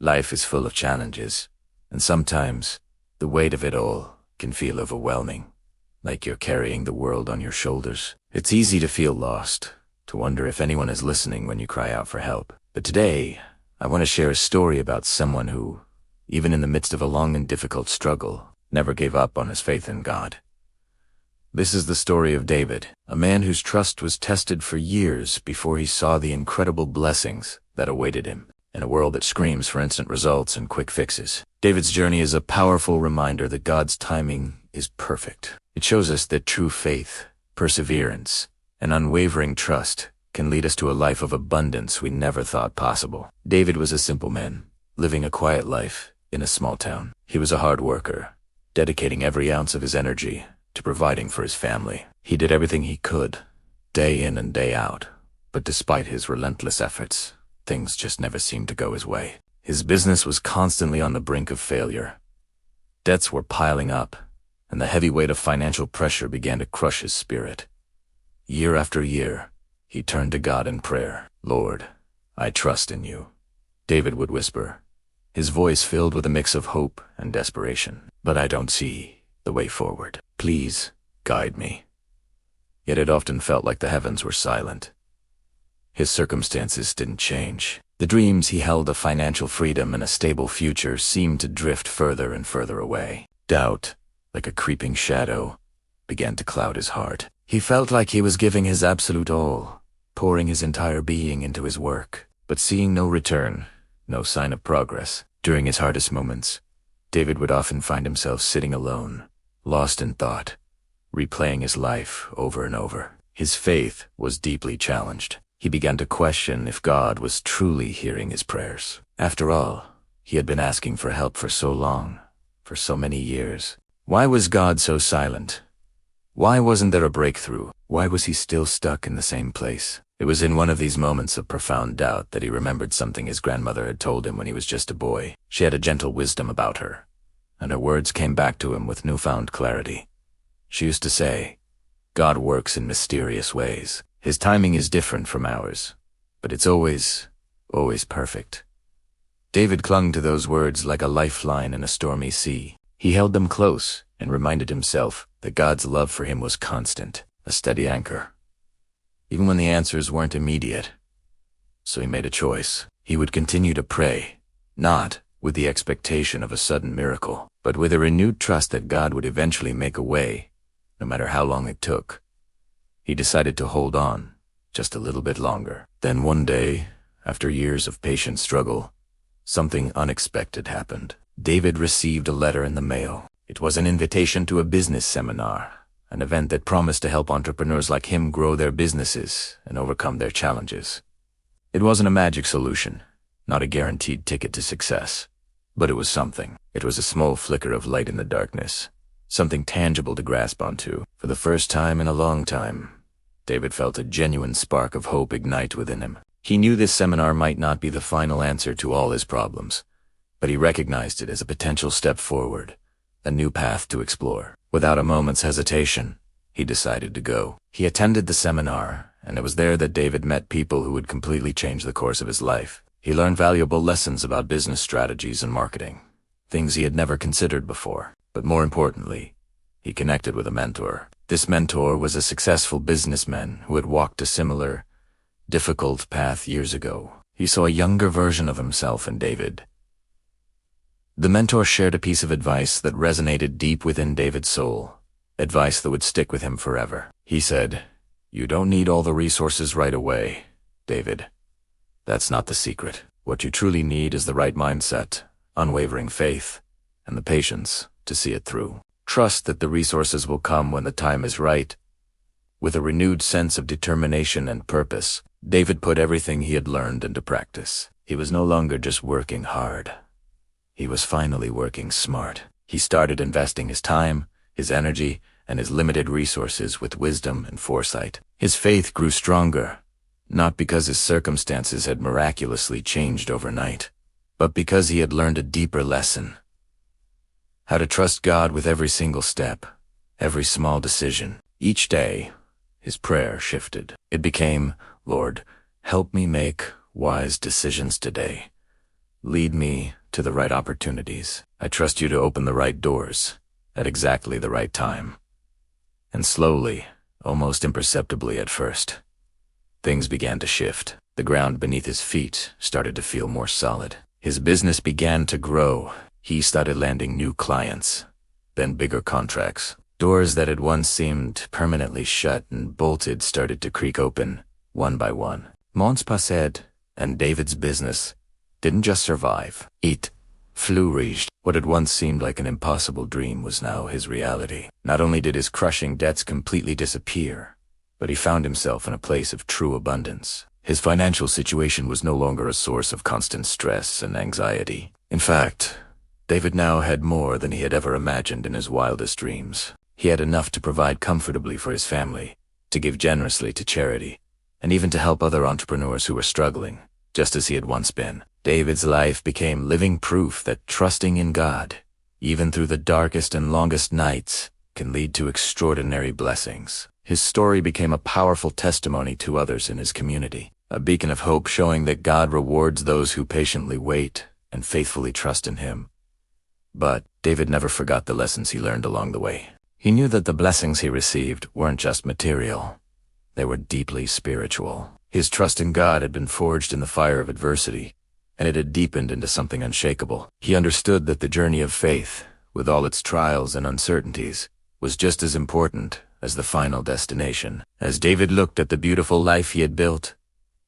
Life is full of challenges, and sometimes the weight of it all can feel overwhelming, like you're carrying the world on your shoulders. It's easy to feel lost, to wonder if anyone is listening when you cry out for help. But today, I want to share a story about someone who, even in the midst of a long and difficult struggle, never gave up on his faith in God. This is the story of David, a man whose trust was tested for years before he saw the incredible blessings that awaited him in a world that screams for instant results and quick fixes. David's journey is a powerful reminder that God's timing is perfect. It shows us that true faith, perseverance, and unwavering trust can lead us to a life of abundance we never thought possible. David was a simple man, living a quiet life in a small town. He was a hard worker, dedicating every ounce of his energy to providing for his family. He did everything he could, day in and day out, but despite his relentless efforts, things just never seemed to go his way. His business was constantly on the brink of failure. Debts were piling up, and the heavy weight of financial pressure began to crush his spirit. Year after year, he turned to God in prayer. "Lord, I trust in you," David would whisper, his voice filled with a mix of hope and desperation. "But I don't see the way forward. Please guide me." Yet it often felt like the heavens were silent. His circumstances didn't change. The dreams he held of financial freedom and a stable future seemed to drift further and further away. Doubt, like a creeping shadow, began to cloud his heart. He felt like he was giving his absolute all, pouring his entire being into his work, but seeing no return, no sign of progress. During his hardest moments, David would often find himself sitting alone, lost in thought, replaying his life over and over. His faith was deeply challenged. He began to question if God was truly hearing his prayers. After all, he had been asking for help for so long, for so many years. Why was God so silent? Why wasn't there a breakthrough? Why was he still stuck in the same place? It was in one of these moments of profound doubt that he remembered something his grandmother had told him when he was just a boy. She had a gentle wisdom about her, and her words came back to him with newfound clarity. She used to say, "God works in mysterious ways. His timing is different from ours, but it's always perfect." David clung to those words like a lifeline in a stormy sea. He held them close and reminded himself that God's love for him was constant, a steady anchor, even when the answers weren't immediate. So he made a choice. He would continue to pray, not with the expectation of a sudden miracle, but with a renewed trust that God would eventually make a way, no matter how long it took. He decided to hold on just a little bit longer. Then one day, after years of patient struggle, something unexpected happened. David received a letter in the mail. It was an invitation to a business seminar, an event that promised to help entrepreneurs like him grow their businesses and overcome their challenges. It wasn't a magic solution, not a guaranteed ticket to success, but it was something. It was a small flicker of light in the darkness, something tangible to grasp onto. For the first time in a long time, David felt a genuine spark of hope ignite within him. He knew this seminar might not be the final answer to all his problems, but he recognized it as a potential step forward, a new path to explore. Without a moment's hesitation, he decided to go. He attended the seminar, and it was there that David met people who would completely change the course of his life. He learned valuable lessons about business strategies and marketing, things he had never considered before. But more importantly, he connected with a mentor. This mentor was a successful businessman who had walked a similar, difficult path years ago. He saw a younger version of himself in David. The mentor shared a piece of advice that resonated deep within David's soul, advice that would stick with him forever. He said, "You don't need all the resources right away, David. That's not the secret. What you truly need is the right mindset, unwavering faith, and the patience to see it through. Trust that the resources will come when the time is right." With a renewed sense of determination and purpose, David put everything he had learned into practice. He was no longer just working hard. He was finally working smart. He started investing his time, his energy, and his limited resources with wisdom and foresight. His faith grew stronger, not because his circumstances had miraculously changed overnight, but because he had learned a deeper lesson: how to trust God with every single step, every small decision. Each day, his prayer shifted. It became, "Lord, help me make wise decisions today. lead me to the right opportunities. I trust you to open the right doors at exactly the right time. And slowly, almost imperceptibly at first, things began to shift. The ground beneath his feet started to feel more solid. His business began to grow. He started landing new clients, then bigger contracts. Doors that had once seemed permanently shut and bolted started to creak open, one by one. Months passed, and David's business didn't just survive. It flourished. What had once seemed like an impossible dream was now his reality. Not only did his crushing debts completely disappear, but he found himself in a place of true abundance. His financial situation was no longer a source of constant stress and anxiety. In fact, David now had more than he had ever imagined in his wildest dreams. He had enough to provide comfortably for his family, to give generously to charity, and even to help other entrepreneurs who were struggling, just as he had once been. David's life became living proof that trusting in God, even through the darkest and longest nights, can lead to extraordinary blessings. His story became a powerful testimony to others in his community, a beacon of hope showing that God rewards those who patiently wait and faithfully trust in Him. But David never forgot the lessons he learned along the way. He knew that the blessings he received weren't just material. They were deeply spiritual. His trust in God had been forged in the fire of adversity, and it had deepened into something unshakable. He understood that the journey of faith, with all its trials and uncertainties, was just as important as the final destination. As David looked at the beautiful life he had built,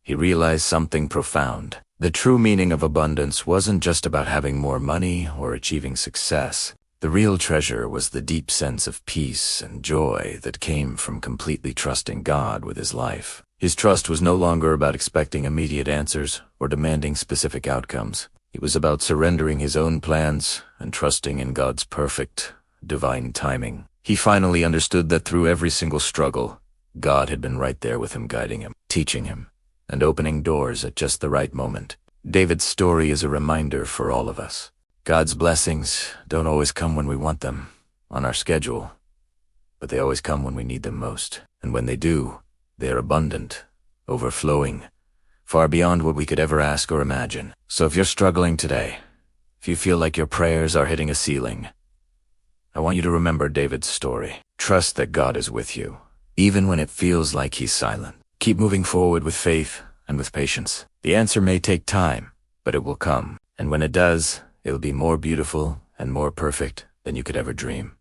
he realized something profound. The true meaning of abundance wasn't just about having more money or achieving success. The real treasure was the deep sense of peace and joy that came from completely trusting God with his life. His trust was no longer about expecting immediate answers or demanding specific outcomes. It was about surrendering his own plans and trusting in God's perfect, divine timing. He finally understood that through every single struggle, God had been right there with him, guiding him, teaching him, and opening doors at just the right moment. David's story is a reminder for all of us. God's blessings don't always come when we want them, on our schedule, but they always come when we need them most. And when they do, they are abundant, overflowing, far beyond what we could ever ask or imagine. So if you're struggling today, if you feel like your prayers are hitting a ceiling, I want you to remember David's story. Trust that God is with you, even when it feels like He's silent. Keep moving forward with faith and with patience. The answer may take time, but it will come. And when it does, it'll be more beautiful and more perfect than you could ever dream.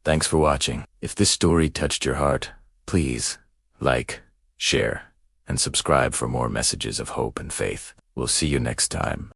Thanks for watching. If this story touched your heart, please like, share, and subscribe for more messages of hope and faith. We'll see you next time.